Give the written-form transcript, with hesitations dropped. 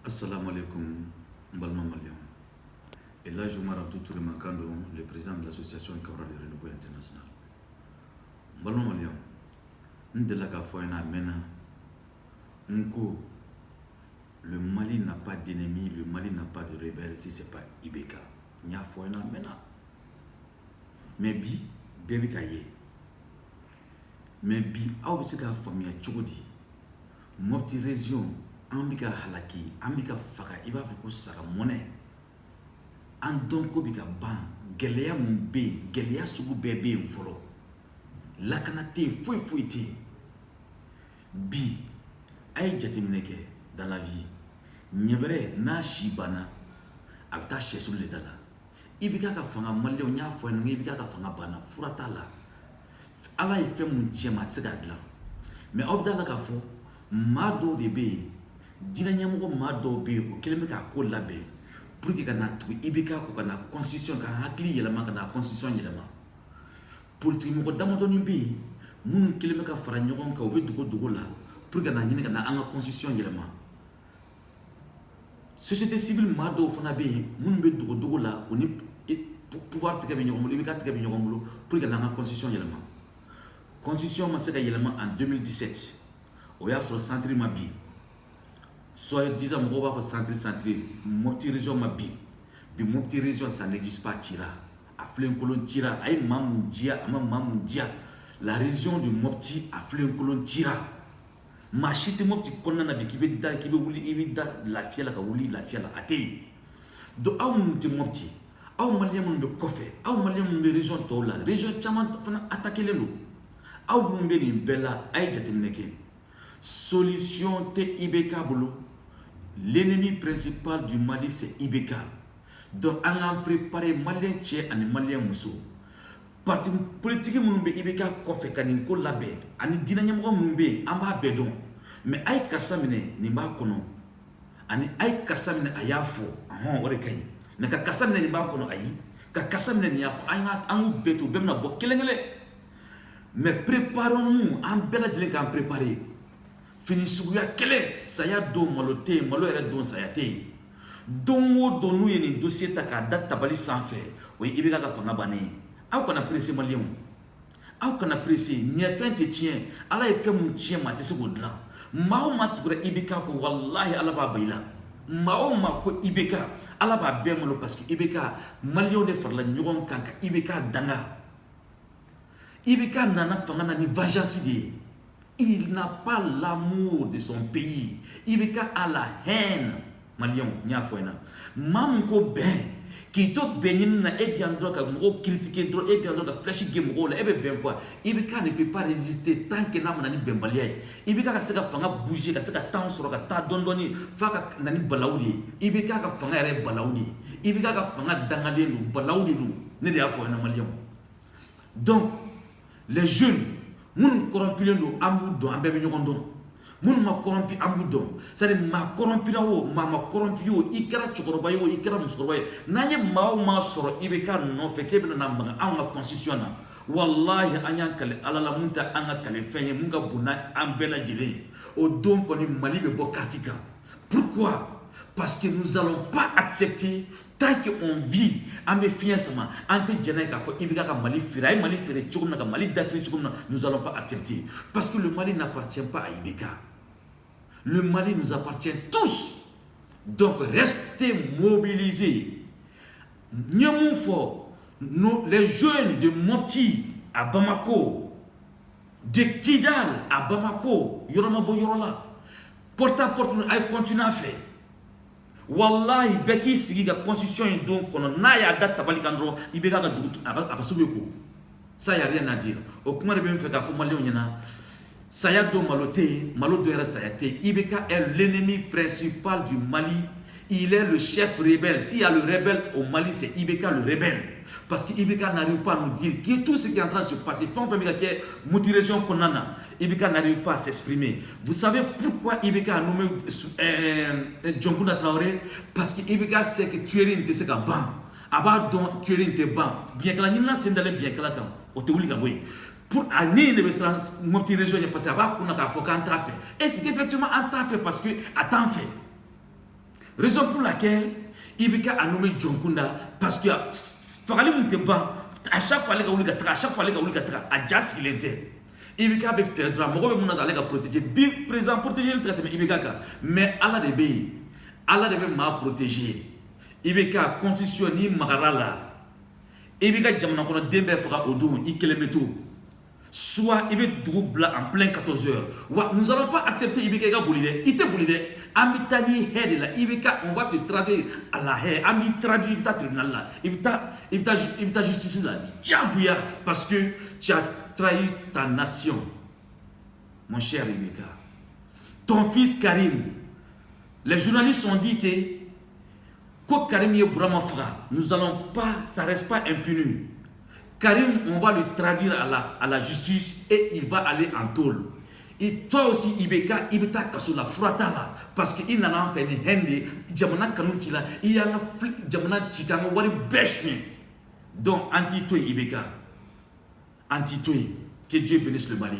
Assalamu alaikum, Mbalma Malion. Et là, je m'arrête tout le Makando, le président de l'association Cabral de Renouveau International. Mbalma Malion, Ndelaka Foyana Mena, Nko, le Mali n'a pas d'ennemi, le Mali n'a pas de rebelle si ce n'est pas Ibeka. Nya Foyana Mena. Mais bi, bébé kaye. Mais bi, a aussi ka famille Tchogodi. Mopti région. Ambika halaki, ambika faka, iba fuku saka monnaie. Andonko bika ban, geleya mbe, geleya sugu bebe mfolo. Lakanate, fouite. Bi, aïe jatemineke dans la vie. Nyebre na shibana, abta shesul le dala. Ibika ka fanga malio nya fwenye, ibika ka fanga bana, furata la. Ala ife munchema tsega dla. Mais obdala ka fo, mado de be. Dina nyamoko mado be o keleme ka ko labe pour que kana tu ibeka ko kana constitution ka hakli yelama kana constitution yelama politique moko damoto ni be munu keleme ka fara nyogon ka obe dugo la pour que kana nyine kana anga constitution yelama société civile mado fana be munu be dugo la oni pouvoir te kabe nyogon ibeka te kabe nyogon pour que kana anga constitution yelama constitution ma seka yelama en 2017 o ya sur centre ma bi soit disant mon va centré Mopti région ma bi Mopti région ça n'existe pas tira a flin colon tira ay mamundia ama mamundia la région de Mopti a flin colon tira ma chite Mopti konna na bi kibe wuli ibida la fiela ka wuli la fiela ate do aw munti Mopti aw malien mun be kofe aw malien mun be région tola région chaman fana attaquer le aw mun be ni bella ay jatemneke solution te Ibeka bolo. L'ennemi principal du Mali c'est Ibeka. Donc on a préparé Malien tché et Malien muso. Parti politique munumbe Ibeka kofe kanin ko labe ani dinanyamo munumbe amba bedon. Mais ay kasamine ni ba kono. Ani ay kasamine ayafo ore kay. Na ka kasamine ni ba kono ayi. Ka kasamine ni yafo anya angu beto bemna bo kelengele. Mais préparons-nous en bela jele kan préparer. Fini suguya kele saya do malote malo era don sayate dongo donu yeni dossier ta ka date tabali sans faire o ibeka ka fanga bane aw kana pressé malien aw kana pressé ni fin te tient ala e fait mon tient ma te se godla mao ma tukura ibeka ko wallahi ala ba bayla mao ma ko ibeka ala ba be malo parce que ibeka malien de farla nyogon kanka ibeka danga ibeka nana fanga na ni vengeance de. Il n'a pas l'amour de son pays. Ibeka a la haine. Malion, nya foena. Mamko ben. Qui to benin na ebiandro ka mo critiquer dro ebiandro ka flash game go la ebe ben quoi. Ibeka ne peut pas résister tant que na nani bembalia. Ibeka ka seka fanga bouger ka seka temps sur ka ta dondoni fa ka nani balawdi. Ibeka ka fanga re balawdi. Ibeka ka fanga dangade no balawdi du. Ne dia foena malion. Donc les jeunes moun corrompu le no amu don ambe nyogon don moun ma corrompu amu don c'est ma corrompu rawo ma corrompu yo ikara chokoroba yo ikara musoroba naye ma soro ibeka no fe kebe na manga anga constitution na wallahi anya kale alala munta anga kale fenye munga buna ambela jile o don ko ni mali be bo kartika pourquoi parce que nous allons pas accepter tant qu'on vit en méfiancement entre Djeneka et Ibeka Mali Fira Mali Fere Tchoumna Mali Dafri Tchoumna nous allons pas accepter parce que le Mali n'appartient pas à Ibeka. Le Mali nous appartient tous. Donc restez mobilisés. Nyamoufo, les jeunes de Mopti à Bamako, de Kidal à Bamako, Yorama Boyorola, porte à porte, nous allons continuer à faire. Wallahi beki sigi ga constitution yi don kono na ya date tabali kandro ibeka ga dugutu aka subeko ça y a rien à dire au kuma de be mfeka fo malio nyana saya do malote malo do era sayate ibeka est l'ennemi principal du Mali. Il est le chef rebelle. S'il y a le rebelle au Mali, c'est Ibeka le rebelle. Parce que Ibeka n'arrive pas à nous dire que tout ce qui est en train de se passer, Ibeka n'arrive pas à s'exprimer. Vous savez pourquoi Ibeka a nommé Djonkuna Traoré? Parce que Ibeka sait que tu es une de ces gars. Aba don tu es une de ban. Bien que la nina s'endale bien que la cam. Oteuli gaboy. Pour année de mon petit région, il y a passé à bas qu'on a fait. Effectivement, on t'a fait parce que à temps fait. Raison pour laquelle Ibeka a nommé Djonkunda parce que Fagali Mouteban, à chaque fois, à chaque fois, à Jas il était. Ibeka a fait droit, Mogo Mouna d'aller protéger, présent protéger le traitement Ibeka. Mais Allah de m'a protégé. Ibeka constitution ni Magarala. Ibeka Jamana Kona Dembe Fara Odou, Ikelemetou. Soit il est double en plein 14 heures. Nous n'allons pas accepter Ibeka Boulide. Il te Boulide. Amitani Hede là. Ibeka, on va te traduire à la haie. Ami traduire ta tribunal là. Il t'a justice là. Djabouya. Parce que tu as trahi ta nation. Mon cher Ibeka. Ton fils Karim. Les journalistes ont dit que quand Karim est Bourama Fra, nous n'allons pas, ça ne reste pas impuni. Karim, on va le traduire à la justice et il va aller en tôle. Et toi aussi, Ibeka Kasola, Frata là, parce qu'il n'en a fait ni hende, Jamana Kanutila, il y a un Jamana Chikama, Wari Beshme. Donc, anti-toi, Ibeka. Anti-toi. Que Dieu bénisse le Mali.